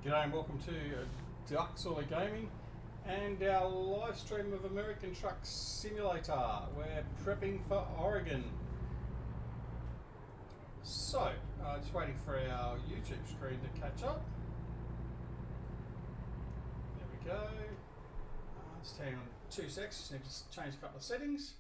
G'day and welcome to DoughBoy Gaming and our live stream of American Truck Simulator. We're prepping for Oregon. So, just waiting for our YouTube screen to catch up. There we go. Let's turn on 2 seconds, just need to change a couple of settings.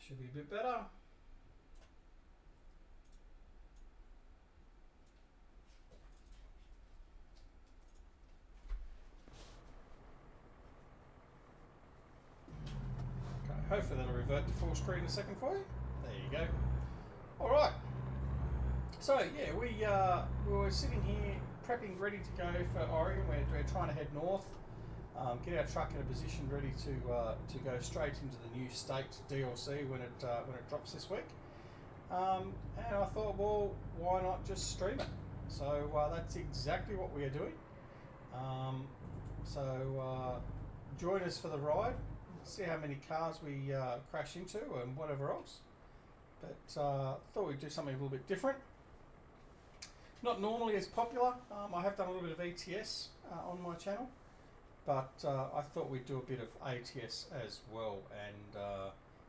Should be a bit better. Okay, hopefully that'll revert to full screen in a second for you. There you go. All right. So yeah, we were sitting here prepping, ready to go for Oregon. We're trying to head north. Get our truck in a position ready to go straight into the new state DLC when it drops this week. And I thought, well, why not just stream it? So that's exactly what we are doing. Join us for the ride. See how many cars we crash into and whatever else. But thought we'd do something a little bit different. Not normally as popular. I have done a little bit of ATS on my channel. But I thought we'd do a bit of ATS as well, and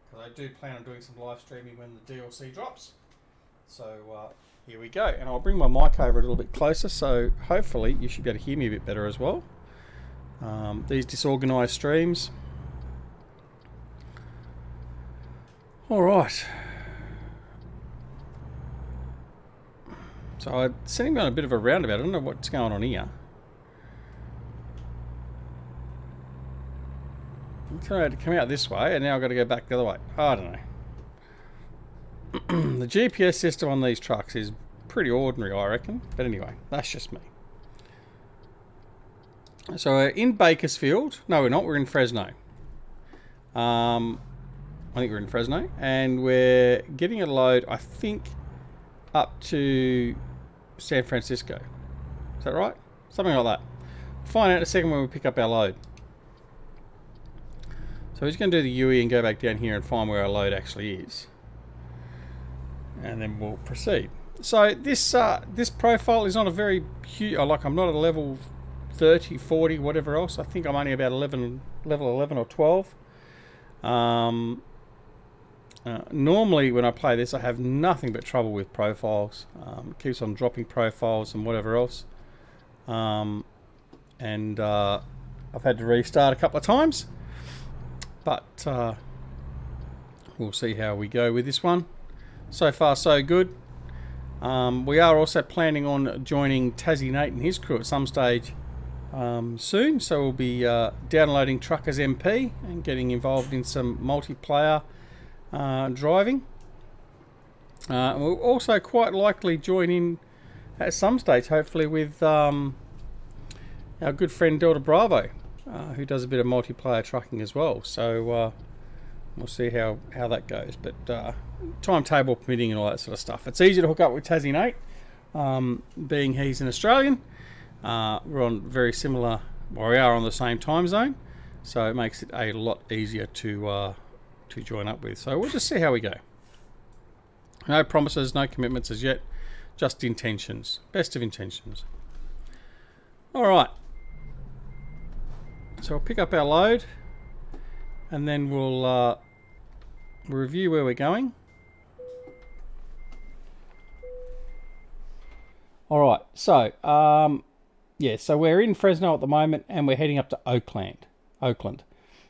because I do plan on doing some live streaming when the DLC drops. So here we go, and I'll bring my mic over a little bit closer, so hopefully you should be able to hear me a bit better as well. These disorganized streams. All right. So I'm sitting on a bit of a roundabout. I don't know what's going on here. I had to come out this way and now I've got to go back the other way. I don't know. The GPS system on these trucks is pretty ordinary, I reckon. But anyway, that's just me. So we're in Bakersfield. No, we're not. We're in Fresno. I think we're in Fresno. And we're getting a load, I think, up to San Francisco. Is that right? Something like that. We'll find out in a second when we pick up our load. So we're just going to do the UE and go back down here and find where our load actually is. And then we'll proceed. So this this profile is not a very huge, like I'm not at a level 30, 40, whatever else. I think I'm only about level 11 or 12. Normally when I play this I have nothing but trouble with profiles. It keeps on dropping profiles and whatever else. I've had to restart a couple of times. But we'll see how we go with this one. So far so good. We are also planning on joining Tassie Nate and his crew at some stage soon. So we'll be downloading Truckers MP and getting involved in some multiplayer driving. We'll also quite likely join in at some stage, hopefully, with our good friend Delta Bravo. Who does a bit of multiplayer trucking as well, so we'll see how that goes, but timetable permitting and all that sort of stuff. It's easy to hook up with Tassie Nate, being he's an Australian. We're on very similar, well, we are on the same time zone, so it makes it a lot easier to join up with. So we'll just see how we go. No promises, no commitments as yet, just intentions, best of intentions. All right. So we'll pick up our load and then we'll review where we're going. Alright, so yeah, so we're in Fresno at the moment and we're heading up to Oakland.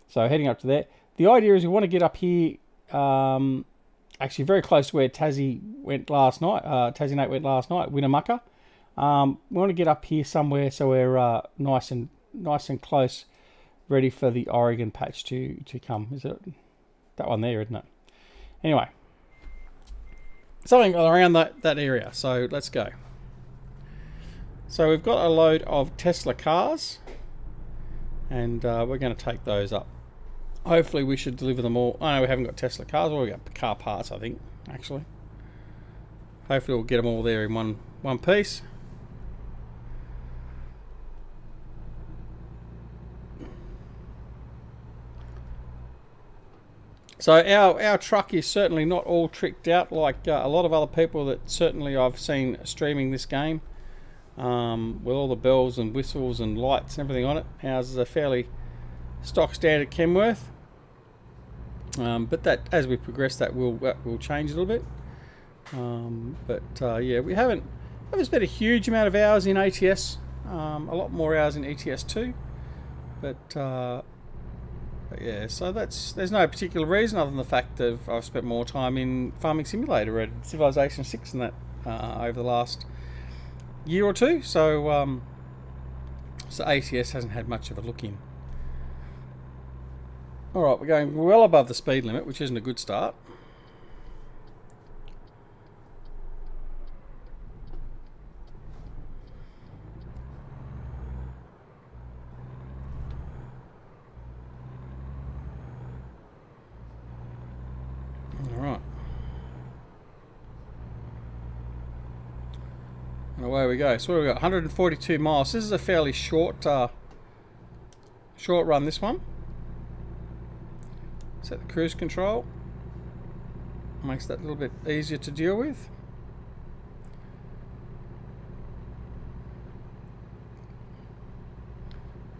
So heading up to there. The idea is we want to get up here, actually very close to where Tassie went last night. Tassie Nate went last night, Winnemucca. We want to get up here somewhere so we're nice and close, ready for the Oregon patch to come. Is it that one there, isn't it? Anyway, something around that area. So let's go. So we've got a load of Tesla cars, and we're going to take those up. Hopefully we should deliver them all. I know we haven't got Tesla cars. Well, we got car parts, I think, actually. Hopefully we'll get them all there in one piece. So our truck is certainly not all tricked out like a lot of other people that certainly I've seen streaming this game, with all the bells and whistles and lights and everything on it. Ours is a fairly stock standard Kenworth, but that as we progress that will change a little bit. Yeah, we haven't spent a huge amount of hours in ATS, a lot more hours in ETS 2, but yeah, so there's no particular reason other than the fact that I've spent more time in Farming Simulator and Civilization 6 and that over the last year or two, so ATS hasn't had much of a look in. Alright, we're going well above the speed limit, which isn't a good start. Alright. And away we go. So what have we got? 142 miles. This is a fairly short run, this one. Set the cruise control. Makes that a little bit easier to deal with.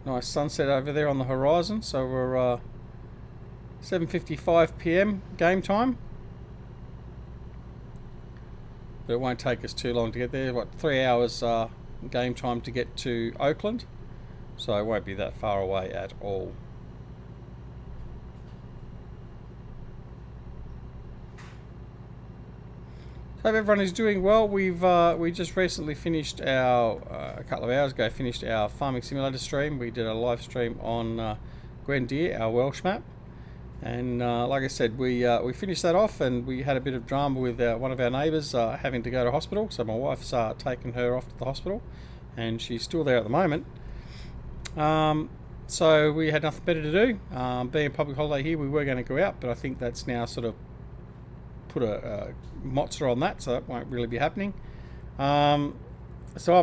Nice sunset over there on the horizon. So we're 7:55 PM game time. But it won't take us too long to get there. What, 3 hours game time to get to Oakland. So it won't be that far away at all. Hope everyone is doing well. We just recently finished our a couple of hours ago finished our Farming Simulator stream. We did a live stream on Grendeer, our Welsh map, and like I said, we finished that off, and we had a bit of drama with one of our neighbours having to go to hospital. So my wife's taken her off to the hospital, and she's still there at the moment. So we had nothing better to do. Being a public holiday here, we were going to go out, but I think that's now sort of put a mozza on that, so that won't really be happening. So I'm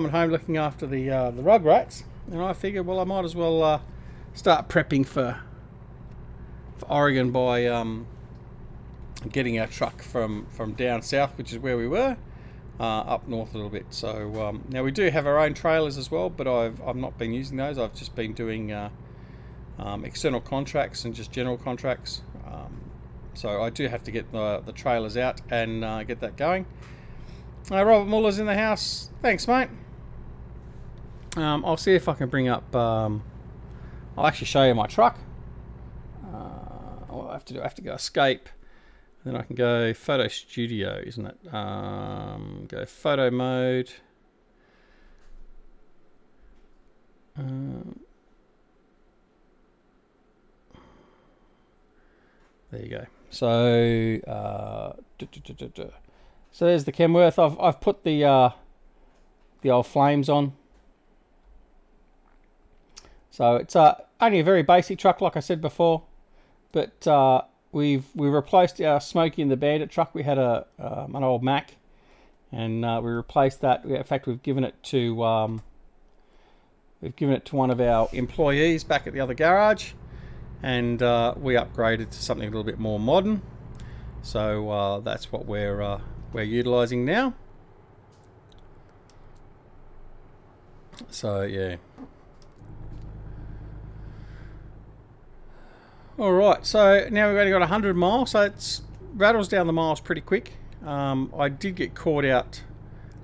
at home looking after the rug rats, and I figured, well, I might as well start prepping for Oregon by getting our truck from down south, which is where we were, up north a little bit. So now we do have our own trailers as well, but I've not been using those. I've just been doing external contracts and just general contracts. So I do have to get the trailers out and get that going. Robert Muller's in the house. Thanks, mate. I'll see if I can bring up... I'll actually show you my truck. All I have to go escape. Then I can go photo studio, isn't it? Go photo mode. There you go. So, so there's the Kenworth. I've put the old flames on. So it's only a very basic truck, like I said before. But we've replaced our Smokey and the Bandit truck. We had an old Mack, and we replaced that. In fact, we've given it to one of our employees back at the other garage. And we upgraded to something a little bit more modern, so that's what we're utilising now. So yeah. All right. So now we've only got 100 miles, so it rattles down the miles pretty quick. I did get caught out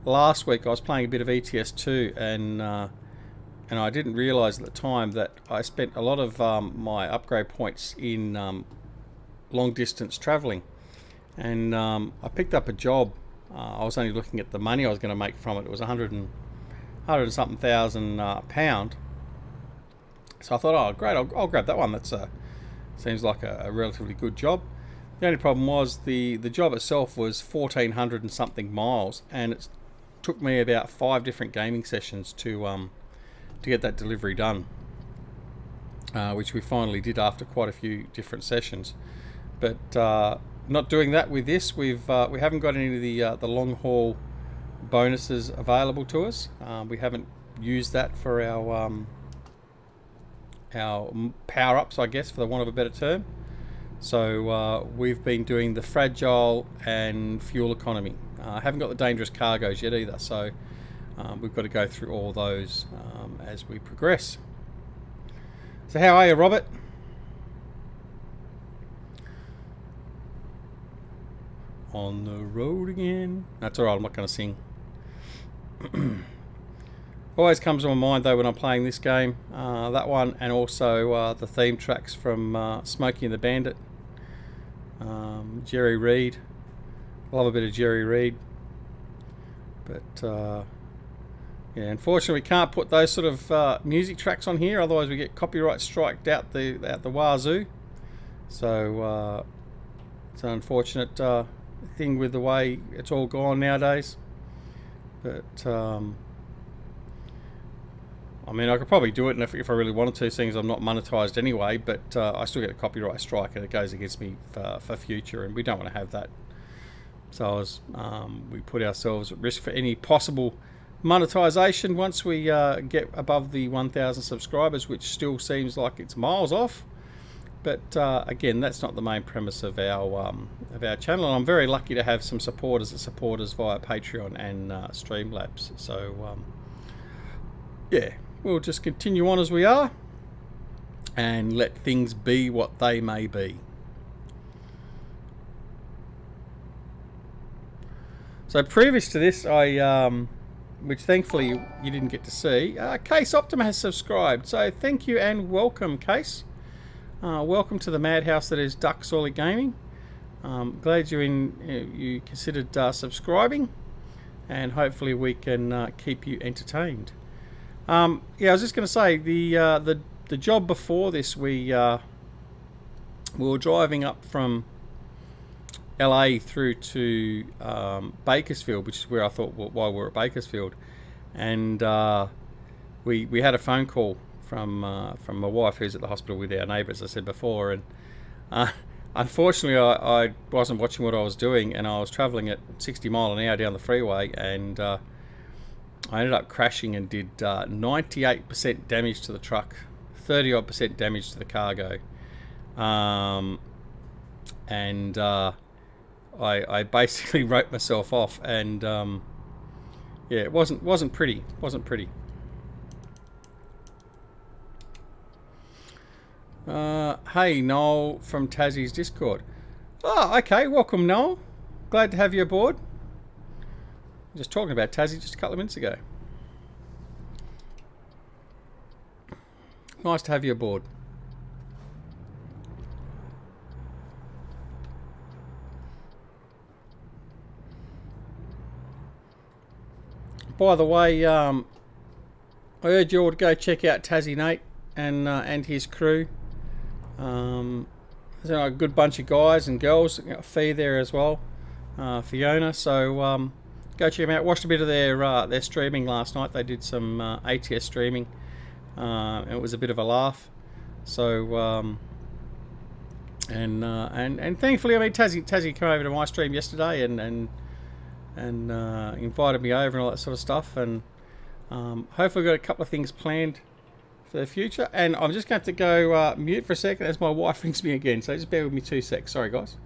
last week. I was playing a bit of ETS 2, and I didn't realise at the time that I spent a lot of my upgrade points in long distance travelling, and I picked up a job. I was only looking at the money I was going to make from it. It was 100 and something thousand pound. So I thought, oh great, I'll grab that one. That's seems like a relatively good job. The only problem was the job itself was 1,400 and something miles, and it took me about 5 different gaming sessions to get that delivery done, which we finally did after quite a few different sessions. But not doing that with this. We haven't got any of the long haul bonuses available to us. We haven't used that for our power ups, I guess, for the want of a better term. So we've been doing the fragile and fuel economy. I haven't got the dangerous cargoes yet either, so we've got to go through all those as we progress. So how are you, Robert? On the road again. That's alright, I'm not going to sing. Always comes to my mind though when I'm playing this game, that one, and also the theme tracks from Smokey and the Bandit. Jerry Reed. Love a bit of Jerry Reed. But yeah, unfortunately we can't put those sort of music tracks on here, otherwise we get copyright striked out the wazoo. So it's an unfortunate thing with the way it's all gone nowadays. But I mean, I could probably do it if I really wanted to, seeing as I'm not monetized anyway, but I still get a copyright strike and it goes against me for future, and we don't want to have that. So we put ourselves at risk for any possible monetization once we get above the 1,000 subscribers, which still seems like it's miles off. But again, that's not the main premise of our channel, and I'm very lucky to have some supporters that support us via Patreon and Streamlabs. So yeah, we'll just continue on as we are and let things be what they may be. So previous to this, which thankfully you didn't get to see, Case Optima has subscribed. So thank you and welcome, Case. Welcome to the madhouse that is Duck Solid Gaming. Glad you considered subscribing, and hopefully we can keep you entertained. Yeah, I was just going to say the job before this, we were driving up from LA through to Bakersfield, which is where I thought while we're at Bakersfield, and we had a phone call from my wife, who's at the hospital with our neighbour, as I said before, and unfortunately I wasn't watching what I was doing, and I was travelling at 60 mile an hour down the freeway, and I ended up crashing and did 98% damage to the truck, 30 odd % damage to the cargo, and I basically wrote myself off, and yeah, it wasn't pretty. Hey, Noel from Tassie's Discord. Oh, okay, welcome, Noel. Glad to have you aboard. Just talking about Tassie just a couple of minutes ago. Nice to have you aboard. By the way, I urge you all to go check out Tassie Nate and his crew. There's a good bunch of guys and girls. Got a Fee there as well, Fiona. So go check them out. Watched a bit of their streaming last night. They did some ATS streaming, and it was a bit of a laugh. So and thankfully, I mean, Tassie came over to my stream yesterday and invited me over and all that sort of stuff, and hopefully we've got a couple of things planned for the future. And I'm just going to go mute for a second as my wife rings me again, so just bear with me 2 secs. Sorry guys.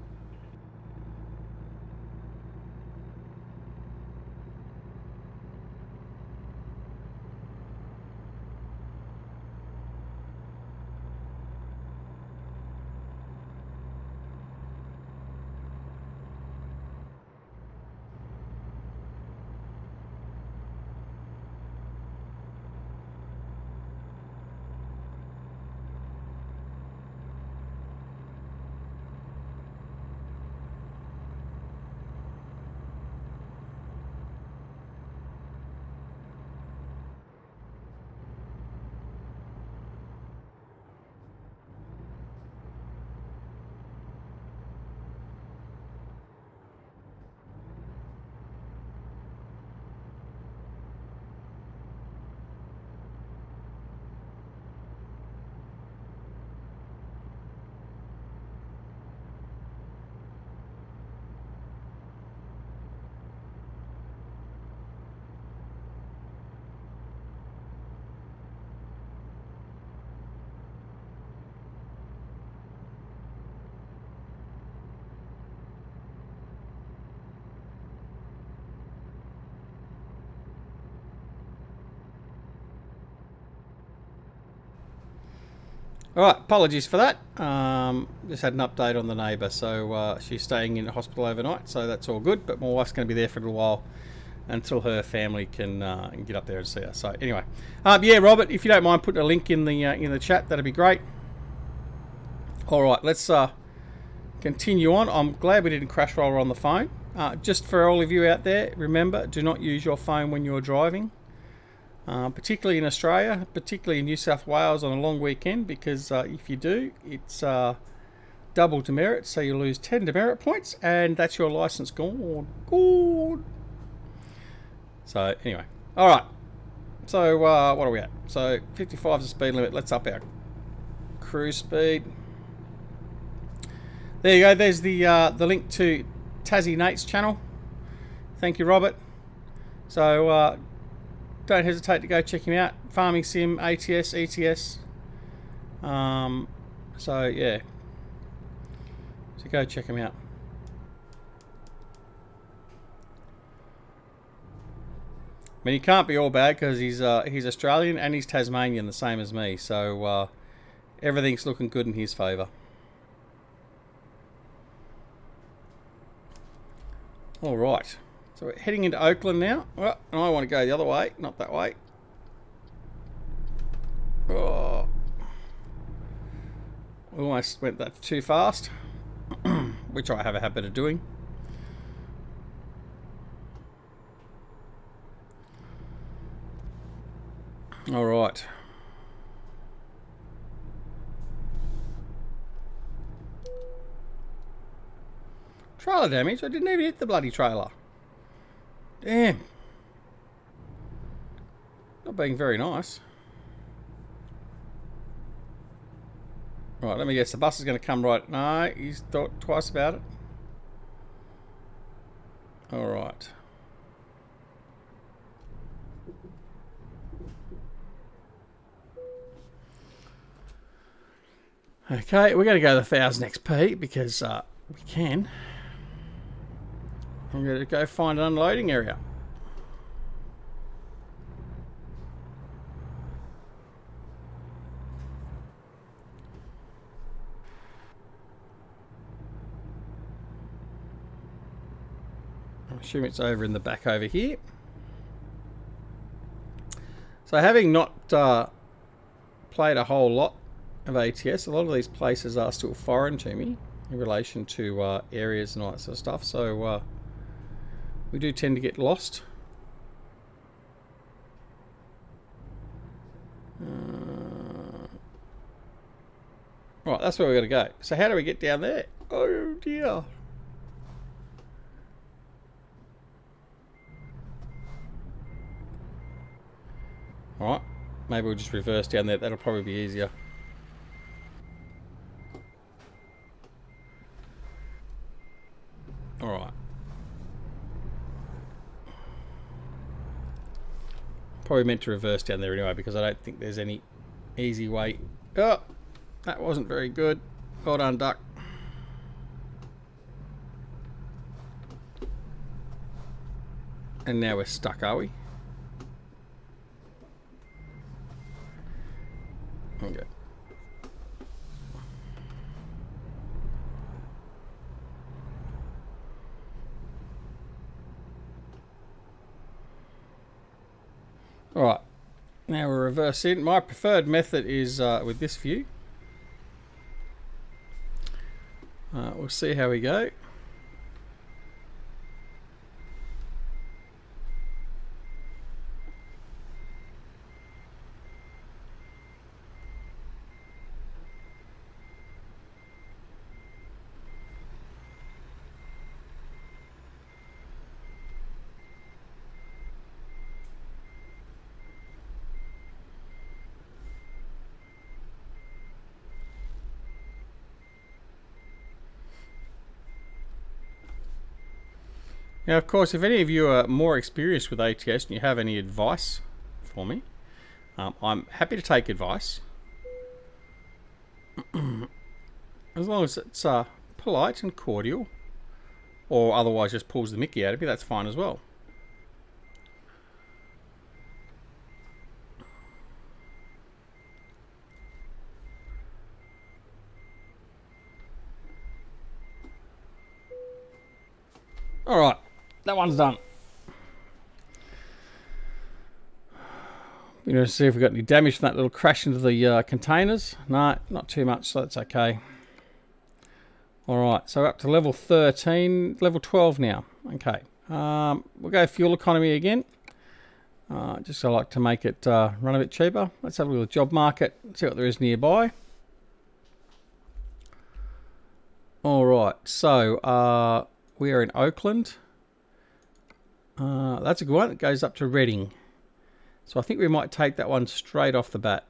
Alright, apologies for that. Just had an update on the neighbour. So she's staying in the hospital overnight, so that's all good. But my wife's going to be there for a little while until her family can get up there and see her. So anyway, yeah, Robert, if you don't mind putting a link in the chat, that'd be great. Alright, let's continue on. I'm glad we didn't crash while we're on the phone. Just for all of you out there, remember, do not use your phone when you're driving. Particularly in Australia, particularly in New South Wales on a long weekend, because if you do, it's double demerit, so you lose 10 demerit points, and that's your license gone. Good. So anyway, all right. So what are we at? So 55 is the speed limit. Let's up our cruise speed. There you go. There's the link to Tassie Nate's channel. Thank you, Robert. So. Don't hesitate to go check him out. Farming Sim, ATS, ETS. So yeah. So go check him out. I mean, he can't be all bad because he's Australian and he's Tasmanian, the same as me. So everything's looking good in his favour. All right. So we're heading into Oakland now. Well, I want to go the other way, not that way. Oh. Almost went that too fast, which I have a habit of doing. All right. Trailer damage? I didn't even hit the bloody trailer. Damn. Not being very nice. Right, let me guess. The bus is going to come right. No, he's thought twice about it. Alright. Okay, we're going to go to 1000 XP because we can. I'm going to go find an unloading area. I assume it's over in the back over here. So having not played a whole lot of ATS, a lot of these places are still foreign to me in relation to areas and all that sort of stuff. So we do tend to get lost. Right, that's where we're going to go. So how do we get down there? Oh dear. Alright, maybe we'll just reverse down there. That'll probably be easier. Alright. Probably meant to reverse down there anyway because I don't think there's any easy way. Oh, that wasn't very good. Well done, duck. And now we're stuck, are we? Okay. Alright, now we're reverse in. My preferred method is with this view. We'll see how we go. Now, of course, if any of you are more experienced with ATS and you have any advice for me, I'm happy to take advice. As long as it's polite and cordial, or otherwise just pulls the mickey out of you, that's fine as well. Alright, that one's done. We're going to see if we've got any damage from that little crash into the containers. No, not too much, so that's okay. Alright, so we're up to level 13, level 12 now. Okay, we'll go fuel economy again. Just I like to make it run a bit cheaper. Let's have a little job market, see what there is nearby. Alright, so we are in Oakland. That's a good one. It goes up to Reading. So I think we might take that one straight off the bat.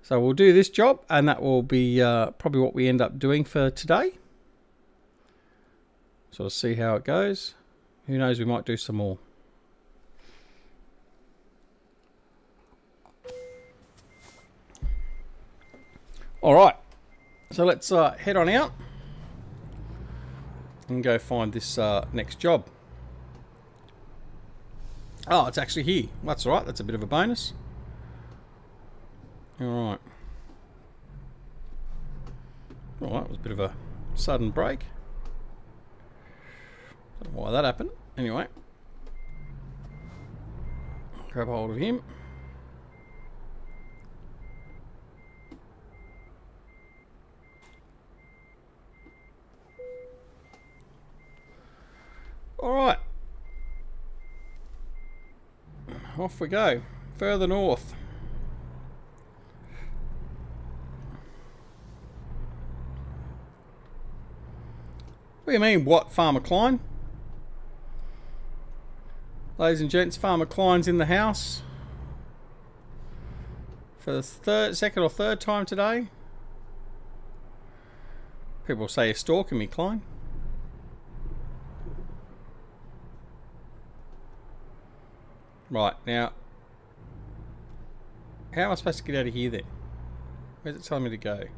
So we'll do this job, and that will be probably what we end up doing for today. So we'll see how it goes. Who knows, we might do some more. Alright, so let's head on out and go find this next job. Oh, it's actually here. That's alright, that's a bit of a bonus. Alright. Alright, it was a bit of a sudden break. Don't know why that happened. Anyway. Grab hold of him. Alright. Off we go. Further north. What do you mean, what, Farmer Klein? Ladies and gents, Farmer Klein's in the house. For the second or third time today. People say you're stalking me, Klein. Right, now, how am I supposed to get out of here then? Where's it telling me to go? It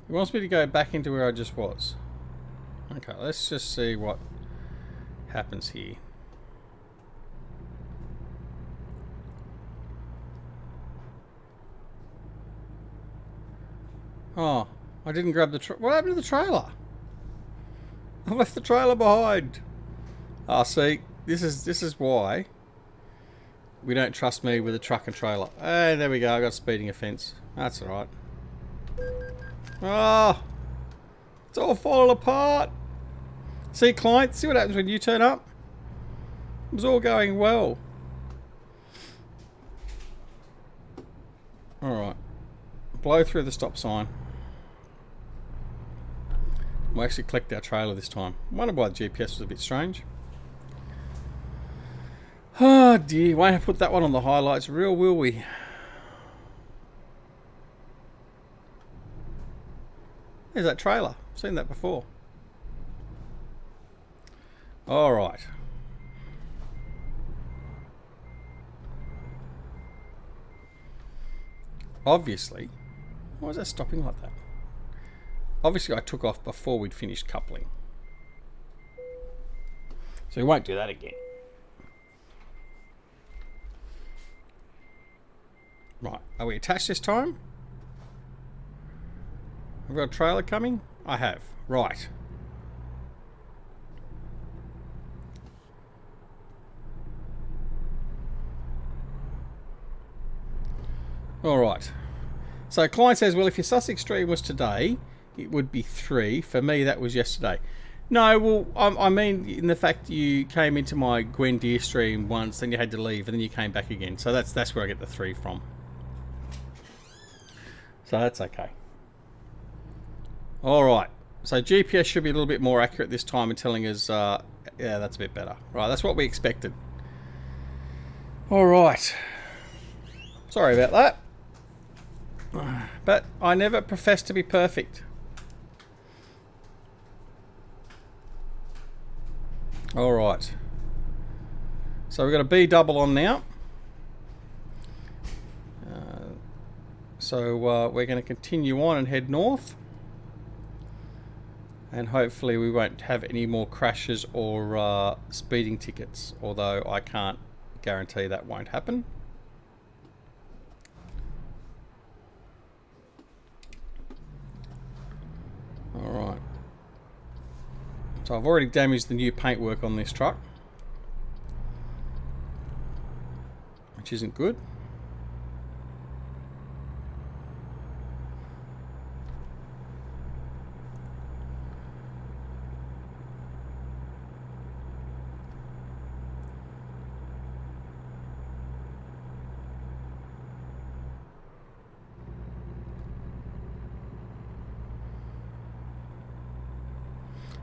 wants me to go back into where I just was. Okay, let's just see what happens here. Oh, I didn't grab the what happened to the trailer? I left the trailer behind. Ah, see, this is why we don't trust me with a truck and trailer. Hey, there we go. I got a speeding offence. That's all right. Ah, it's all falling apart. See, client, see what happens when you turn up? It was all going well. All right, blow through the stop sign. We'll actually collect our trailer this time. I wonder why the GPS was a bit strange. Oh dear, won't have to put that one on the highlights reel, will we? There's that trailer. I've seen that before. Alright. Obviously, why is that stopping like that? Obviously I took off before we'd finished coupling. So we won't do that again. Right, are we attached this time? Have we got a trailer coming? I have. Right. Alright. So client says, well, if your Sussex stream was today, it would be 3. For me, that was yesterday. No, well, I mean, in the fact you came into my Gwen Deer stream once, then you had to leave, and then you came back again. So that's where I get the 3 from. So that's okay. Alright. So GPS should be a little bit more accurate this time in telling us, yeah, that's a bit better. Right, that's what we expected. Alright. Sorry about that. But I never profess to be perfect. Alright. So we've got a B double on now. So we're going to continue on and head north. And hopefully we won't have any more crashes or speeding tickets. Although I can't guarantee that won't happen. So I've already damaged the new paintwork on this truck, which isn't good.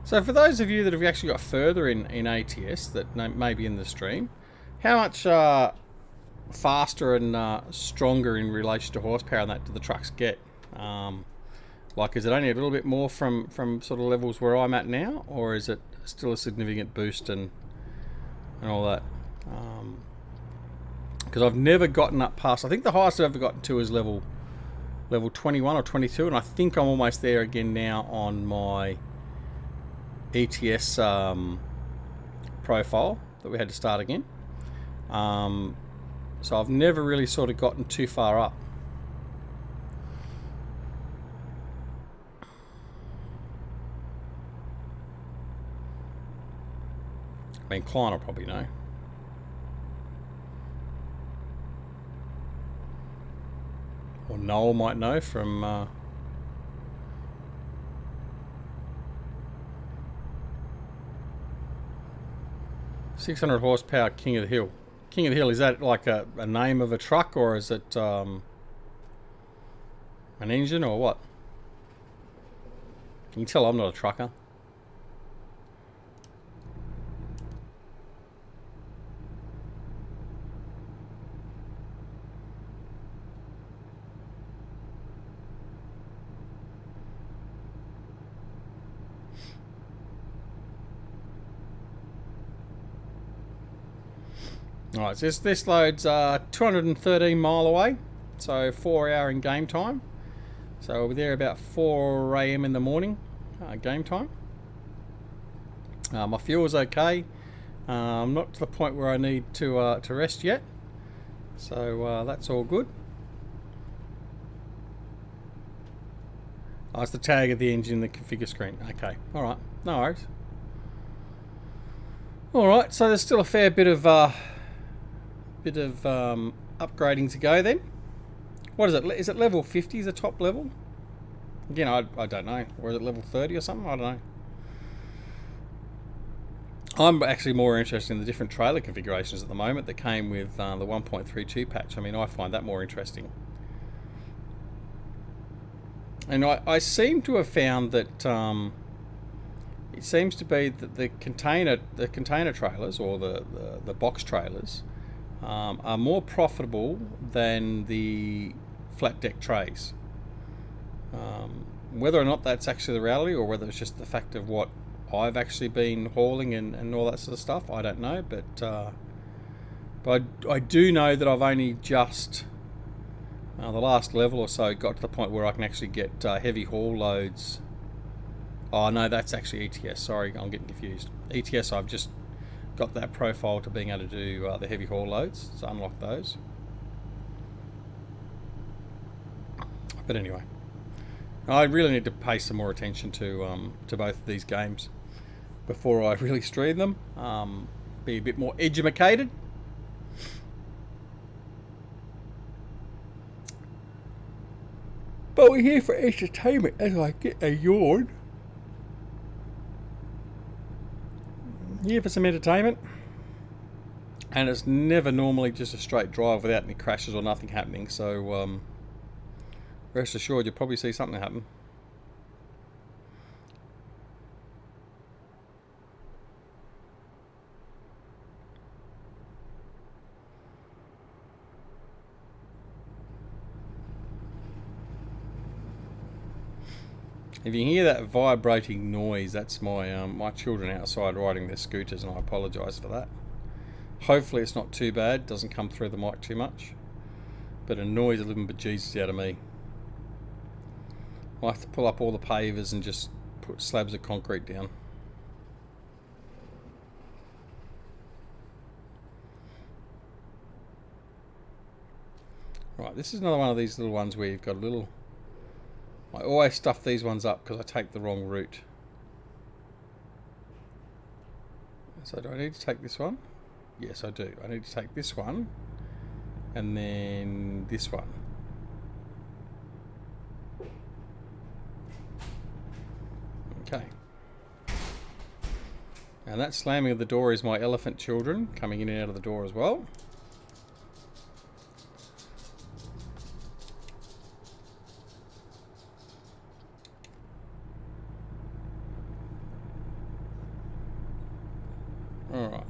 So for those of you that have actually got further in ATS that may be in the stream, how much faster and stronger in relation to horsepower and that do the trucks get? Like, is it only a little bit more from sort of levels where I'm at now, or is it still a significant boost and all that? Because I've never gotten up past, I think the highest I've ever gotten to is level 21 or 22, and I think I'm almost there again now on my ATS profile that we had to start again. So I've never really sort of gotten too far up. I mean, Klein will probably know. Or Noel might know from 600 horsepower King of the Hill. King of the Hill, is that like a name of a truck, or is it an engine, or what? Can you tell I'm not a trucker? Alright, so this load's 213 mile away, so 4 hour in game time. So we'll be there about 4 AM in the morning, game time. My fuel's okay. I'm not to the point where I need to rest yet, so that's all good. Oh, it's the tag of the engine in the configure screen. Okay, alright, no worries. Alright, so there's still a fair bit of upgrading to go then. What is it? Is it level 50 is the top level? Again, I don't know. Or is it level 30 or something? I don't know. I'm actually more interested in the different trailer configurations at the moment that came with the 1.32 patch. I mean, I find that more interesting. And I seem to have found that it seems to be that the container trailers, or the box trailers, are more profitable than the flat deck trays. Whether or not that's actually the reality, or whether it's just the fact of what I've actually been hauling and all that sort of stuff, I don't know. But I do know that I've only just the last level or so got to the point where I can actually get heavy haul loads. Oh no, that's actually ETS. Sorry, I'm getting confused. ETS, I've just got that profile to being able to do the heavy haul loads, so unlock those. But anyway, I really need to pay some more attention to both of these games before I really stream them. Be a bit more educated. But we're here for entertainment as I get a yawn. Here for some entertainment, and it's never normally just a straight drive without any crashes or nothing happening, so rest assured you'll probably see something happen. If you hear that vibrating noise, that's my my children outside riding their scooters, and I apologise for that. Hopefully it's not too bad, doesn't come through the mic too much, but it annoys the living bejesus out of me. I have to pull up all the pavers and just put slabs of concrete down. Right, this is another one of these little ones where you've got a little... I always stuff these ones up because I take the wrong route. So do I need to take this one? Yes, I do. I need to take this one and then this one. Okay. And that slamming of the door is my elephant children coming in and out of the door as well. Alright.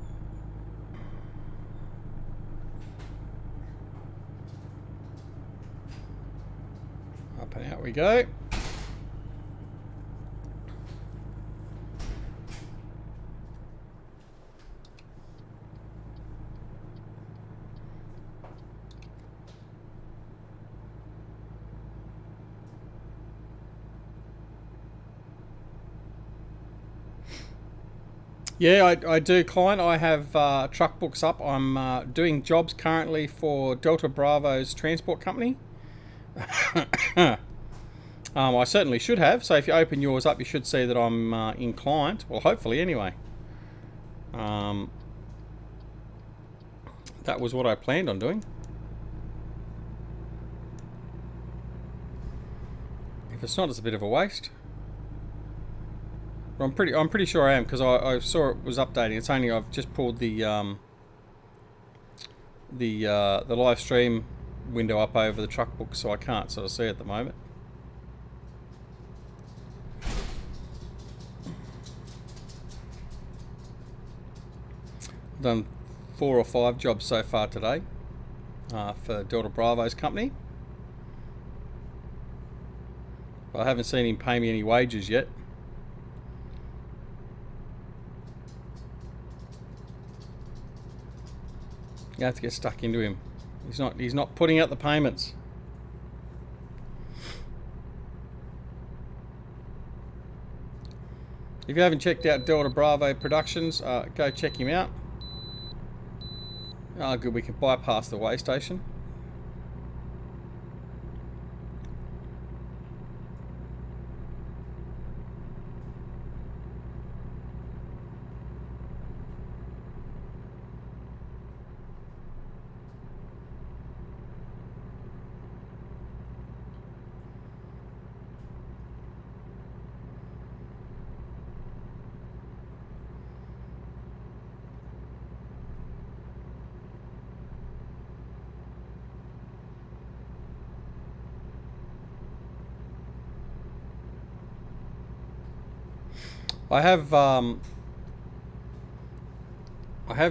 Up and out we go. Yeah, I do, client. I have truck books up. I'm doing jobs currently for Delta Bravo's transport company. I certainly should have. So if you open yours up, you should see that I'm in client. Well, hopefully, anyway. That was what I planned on doing. If it's not, it's a bit of a waste. I'm pretty sure I am, because I saw it was updating. It's only I've just pulled the live stream window up over the truck book, so I can't sort of see it at the moment. I've done 4 or 5 jobs so far today for Delta Bravo's company. But I haven't seen him pay me any wages yet. You have to get stuck into him. He's not putting out the payments. If you haven't checked out Delta Bravo Productions, go check him out. Oh, good, we can bypass the way station. I have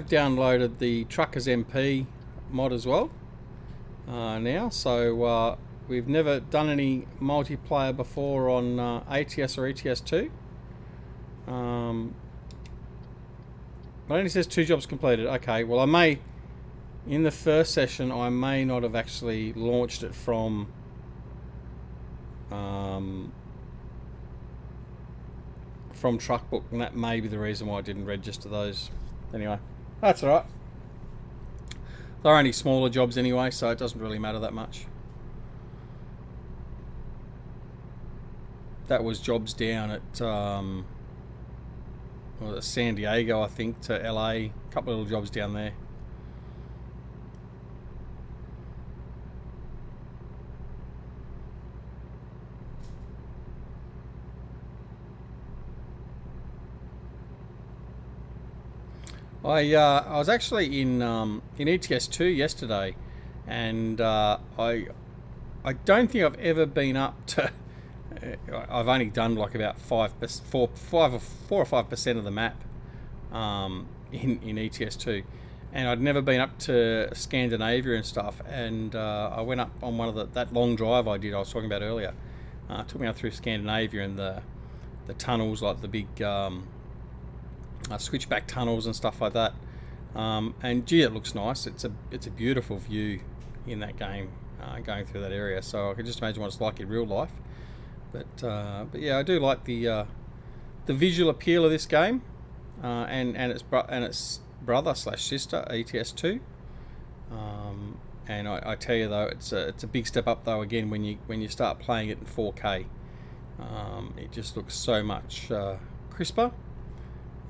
downloaded the Truckers MP mod as well now, so we've never done any multiplayer before on ATS or ETS2. But it only says 2 jobs completed. Okay, well I may, in the first session, I may not have actually launched it from Truckbook, and that may be the reason why I didn't register those. Anyway, that's alright. They're only smaller jobs anyway, so it doesn't really matter that much. That was jobs down at San Diego, I think, to LA. A couple of little jobs down there. I was actually in ETS2 yesterday, and I don't think I've ever been up to. I've only done like about 4 or 5% of the map in ETS2, and I'd never been up to Scandinavia and stuff. And I went up on one of that long drive I did. I was talking about earlier. It took me up through Scandinavia and the tunnels, like the big switchback tunnels and stuff like that. And gee, it looks nice. It's a beautiful view in that game, going through that area. So I can just imagine what it's like in real life. But yeah, I do like the visual appeal of this game, and its brother / sister ETS2. And I tell you though, it's a big step up though again when you start playing it in 4K. It just looks so much crisper.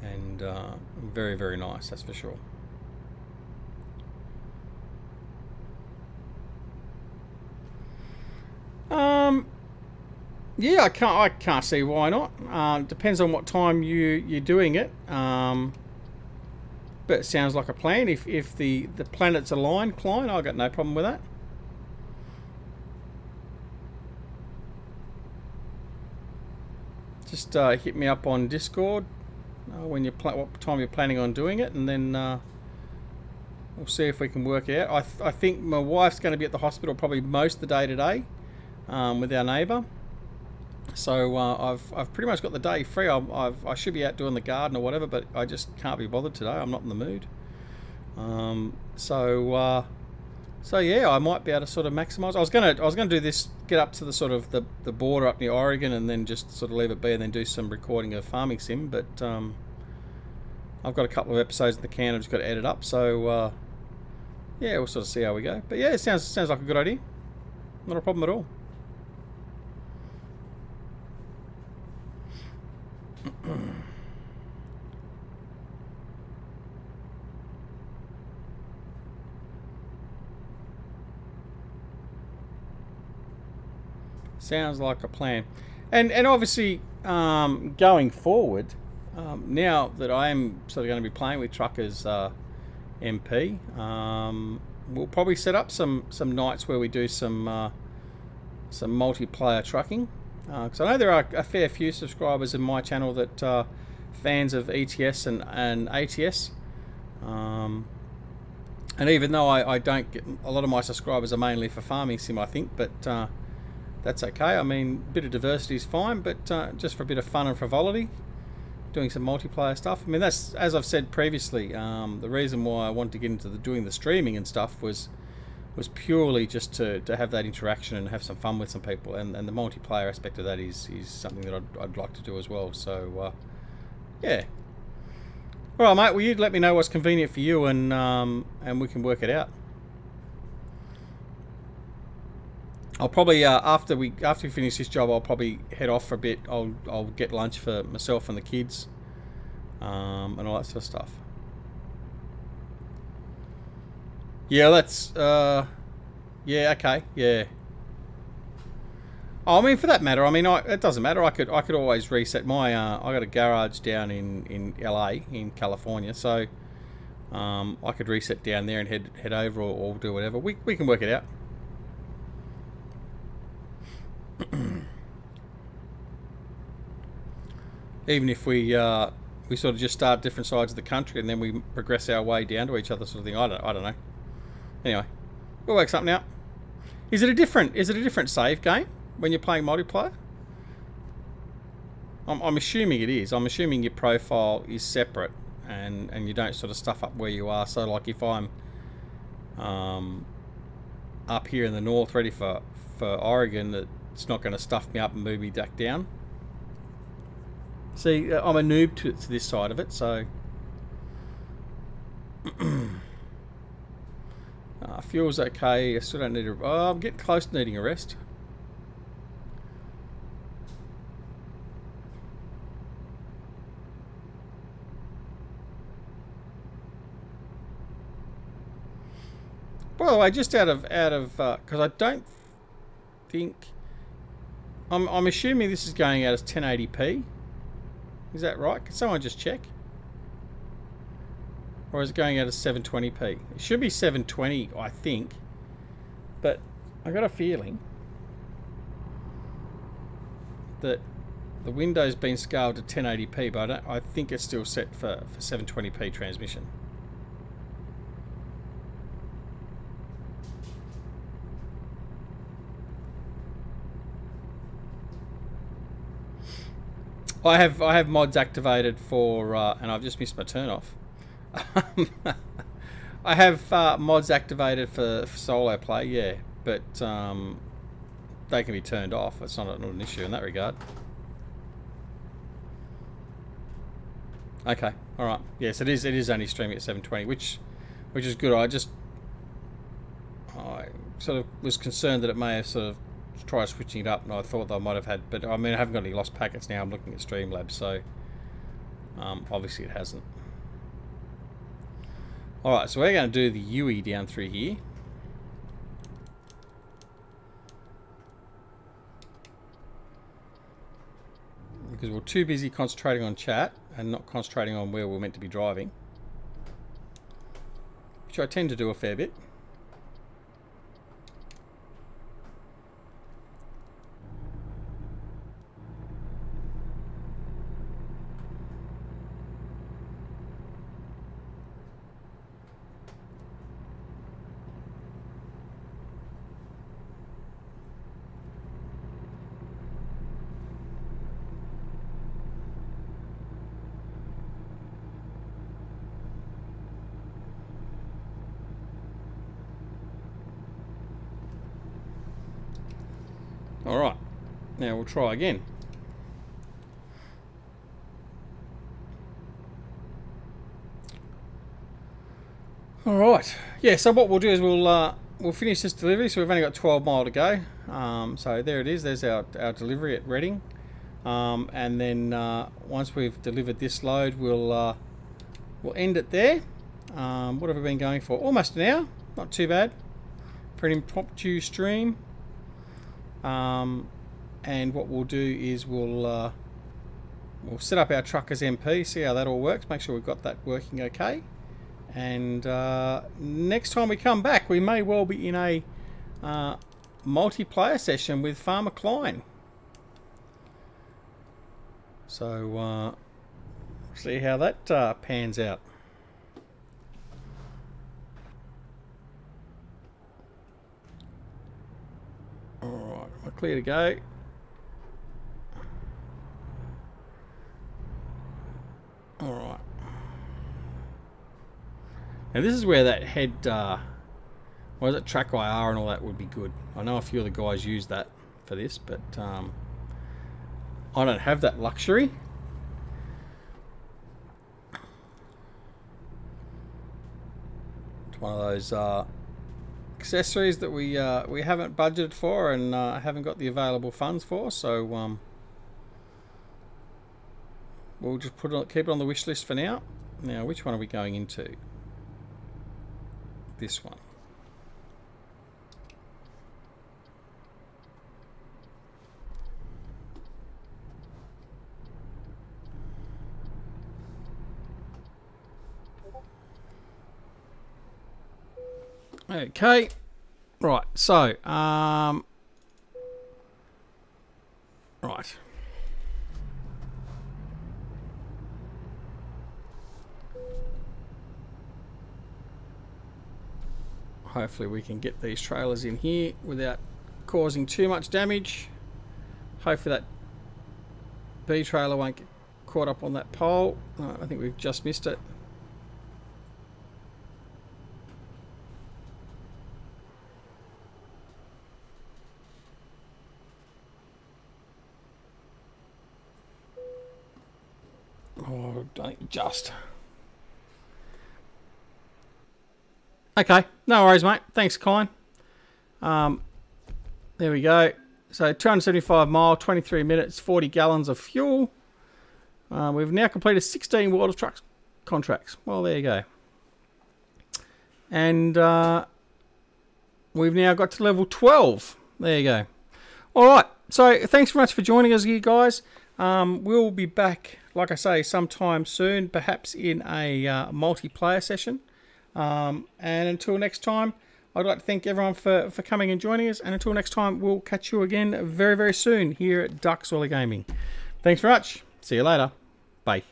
and very, very nice, that's for sure. Yeah, I can't see why not. Depends on what time you're doing it. But it sounds like a plan. If the planets align, Klein, I've got no problem with that. Just hit me up on Discord when what time you're planning on doing it, and then we'll see if we can work it out. I think my wife's going to be at the hospital probably most of the day today with our neighbour. So I've pretty much got the day free. I should be out doing the garden or whatever, but I just can't be bothered today. I'm not in the mood. So yeah, I might be able to sort of maximise. I was gonna do this, get up to the sort of the border up near Oregon, and then just sort of leave it be, and then do some recording of Farming Sim. But I've got a couple of episodes in the can. I've just got to edit up. So yeah, we'll sort of see how we go. But yeah, it sounds like a good idea. Not a problem at all. Sounds like a plan. And obviously going forward, now that I am sort of going to be playing with Truckers MP, we'll probably set up some nights where we do some multiplayer trucking, because I know there are a fair few subscribers in my channel that are fans of ETS and ATS, and even though I don't get, a lot of my subscribers are mainly for Farming Sim, I think, but that's okay. I mean, a bit of diversity is fine, but just for a bit of fun and frivolity, doing some multiplayer stuff. I mean, that's, as I've said previously, the reason why I wanted to get into doing the streaming and stuff was purely just to have that interaction and have some fun with some people, and the multiplayer aspect of that is something that I'd like to do as well. So yeah. All right, mate. Well, you let me know what's convenient for you, and we can work it out. I'll probably after we finish this job, I'll probably head off for a bit. I'll get lunch for myself and the kids, and all that sort of stuff. Yeah, that's yeah, okay, yeah. Oh, I mean, for that matter, I mean, it doesn't matter. I could always reset my. I got a garage down in LA, in California, so I could reset down there and head over or do whatever. We can work it out. Even if we sort of just start different sides of the country and then we progress our way down to each other, sort of thing. I don't know. Anyway, we'll work something out. Is it a different save game when you're playing multiplayer? I'm assuming it is. I'm assuming your profile is separate and you don't sort of stuff up where you are. So like if I'm up here in the north ready for Oregon, that it's not going to stuff me up and move me back down. See, I'm a noob to this side of it, so fuel's okay. I still don't need a. Oh, I'm getting close to needing a rest. By the way, just out of because I don't think I'm assuming this is going out as 1080p. Is that right? Can someone just check? Or is it going out as 720p? It should be 720, I think. But I got a feeling that the window's been scaled to 1080p, but I think it's still set for 720p transmission. I have mods activated for, and I've just missed my turn off. I have mods activated for solo play, yeah, but they can be turned off. It's not an issue in that regard. Okay, all right. Yes, it is only streaming at 720, which is good. I sort of was concerned that it may have sort of try switching it up, and I thought they might have had, but I mean, I haven't got any lost packets now. I'm looking at Streamlabs, so Obviously it hasn't. Alright, so we're going to do the UE down through here. Because we're too busy concentrating on chat and not concentrating on where we're meant to be driving. Which I tend to do a fair bit. Alright, now we'll try again. Alright, yeah, so what we'll do is we'll finish this delivery, so we've only got 12 mile to go. So there it is, there's our delivery at Reading. And then once we've delivered this load, we'll end it there. What have we been going for? Almost an hour, not too bad. For an impromptu stream. And what we'll do is we'll set up our truck as MP, see how that all works, make sure we've got that working okay. And next time we come back, we may well be in a multiplayer session with Farmer Klein. So see how that pans out. Alright, we're clear to go. Alright. Now this is where that head, what is it, track IR and all that would be good. I know a few of the guys use that for this, but I don't have that luxury. It's one of those accessories that we haven't budgeted for and haven't got the available funds for, so we'll just keep it on the wish list for now. Now, which one are we going into? This one. Okay, right, so, right. Hopefully we can get these trailers in here without causing too much damage. Hopefully that B trailer won't get caught up on that pole. I think we've just missed it. Oh, I've done it just. Okay, no worries, mate. Thanks, Klein. There we go. So 275 mile, 23 minutes, 40 gallons of fuel. We've now completed 16 water truck contracts. Well, there you go. And we've now got to level 12. There you go. All right. So thanks very much for joining us here, guys. We'll be back, like I say, sometime soon, perhaps in a multiplayer session. And until next time, I'd like to thank everyone for coming and joining us. And until next time, we'll catch you again very, very soon here at DoughBoy Gaming. Thanks very much. See you later. Bye.